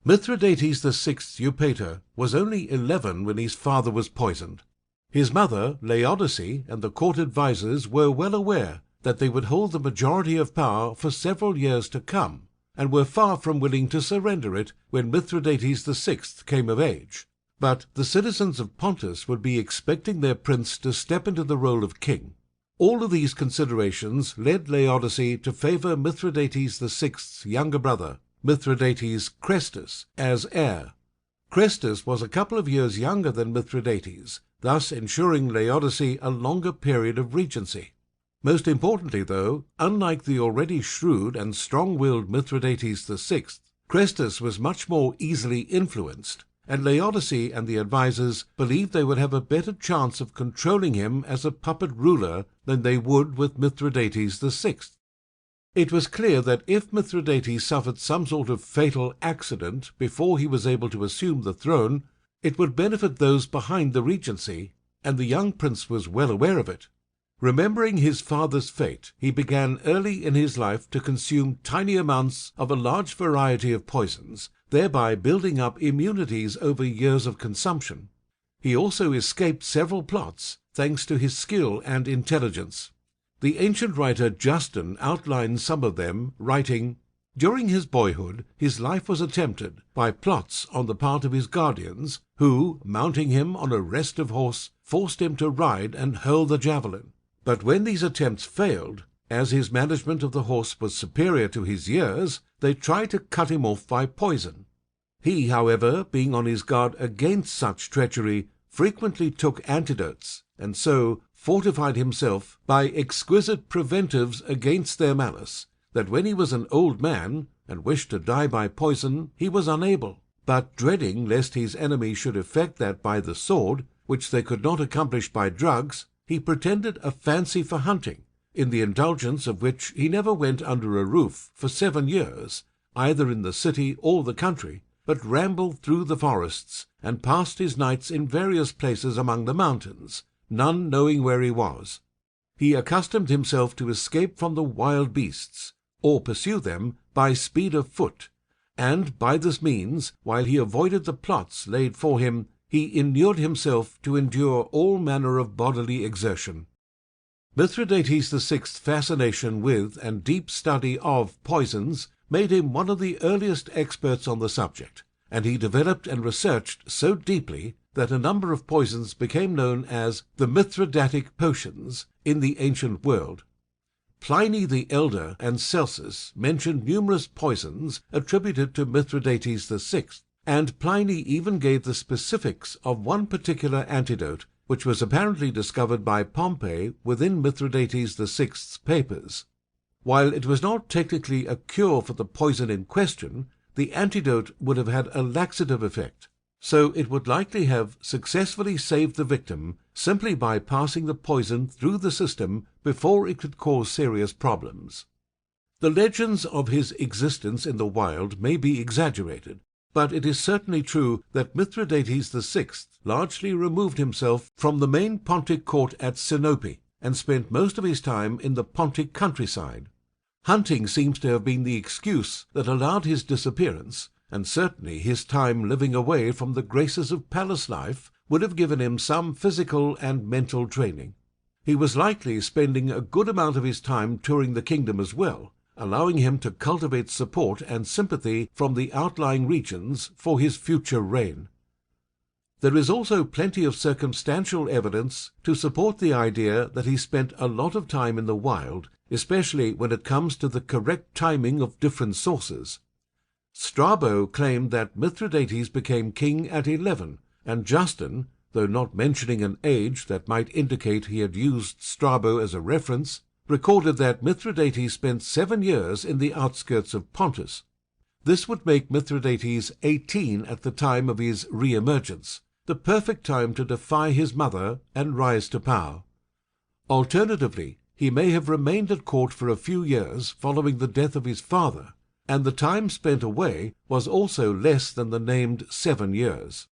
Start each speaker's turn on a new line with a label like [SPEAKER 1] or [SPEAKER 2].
[SPEAKER 1] Mithridates VI Eupator was only 11 when his father was poisoned. His mother, Laodice, and the court advisers were well aware that they would hold the majority of power for several years to come, and were far from willing to surrender it when Mithridates VI came of age. But the citizens of Pontus would be expecting their prince to step into the role of king. All of these considerations led Laodice to favor Mithridates VI's younger brother, Mithridates Chrestus, as heir. Chrestus was a couple of years younger than Mithridates, thus ensuring Laodice a longer period of regency. Most importantly, though, unlike the already shrewd and strong-willed Mithridates VI, Chrestus was much more easily influenced, and Laodice and the advisers believed they would have a better chance of controlling him as a puppet ruler than they would with Mithridates VI. It was clear that if Mithridates suffered some sort of fatal accident before he was able to assume the throne, it would benefit those behind the regency, and the young prince was well aware of it. Remembering his father's fate, he began early in his life to consume tiny amounts of a large variety of poisons, thereby building up immunities over years of consumption. He also escaped several plots, thanks to his skill and intelligence. The ancient writer Justin outlines some of them, writing, "During his boyhood, his life was attempted by plots on the part of his guardians, who, mounting him on a restive horse, forced him to ride and hurl the javelin. But when these attempts failed, as his management of the horse was superior to his years, they tried to cut him off by poison. He, however, being on his guard against such treachery, frequently took antidotes, and so fortified himself by exquisite preventives against their malice, that when he was an old man, and wished to die by poison, he was unable, but dreading lest his enemy should effect that by the sword, which they could not accomplish by drugs, he pretended a fancy for hunting, in the indulgence of which he never went under a roof for 7 years, either in the city or the country, but rambled through the forests, and passed his nights in various places among the mountains, none knowing where he was. He accustomed himself to escape from the wild beasts, or pursue them by speed of foot, and by this means, while he avoided the plots laid for him, he inured himself to endure all manner of bodily exertion." Mithridates VI's fascination with and deep study of poisons made him one of the earliest experts on the subject, and he developed and researched so deeply that a number of poisons became known as the Mithridatic potions in the ancient world. Pliny the Elder and Celsus mentioned numerous poisons attributed to Mithridates VI, and Pliny even gave the specifics of one particular antidote, which was apparently discovered by Pompey within Mithridates VI's papers. While it was not technically a cure for the poison in question, the antidote would have had a laxative effect, so it would likely have successfully saved the victim simply by passing the poison through the system before it could cause serious problems. The legends of his existence in the wild may be exaggerated, but it is certainly true that Mithridates VI largely removed himself from the main Pontic court at Sinope, and spent most of his time in the Pontic countryside. Hunting seems to have been the excuse that allowed his disappearance, and certainly his time living away from the graces of palace life would have given him some physical and mental training. He was likely spending a good amount of his time touring the kingdom as well, allowing him to cultivate support and sympathy from the outlying regions for his future reign. There is also plenty of circumstantial evidence to support the idea that he spent a lot of time in the wild, especially when it comes to the correct timing of different sources. Strabo claimed that Mithridates became king at 11, and Justin, though not mentioning an age that might indicate he had used Strabo as a reference, recorded that Mithridates spent 7 years in the outskirts of Pontus. This would make Mithridates 18 at the time of his re-emergence, the perfect time to defy his mother and rise to power. Alternatively, he may have remained at court for a few years following the death of his father, and the time spent away was also less than the named 7 years.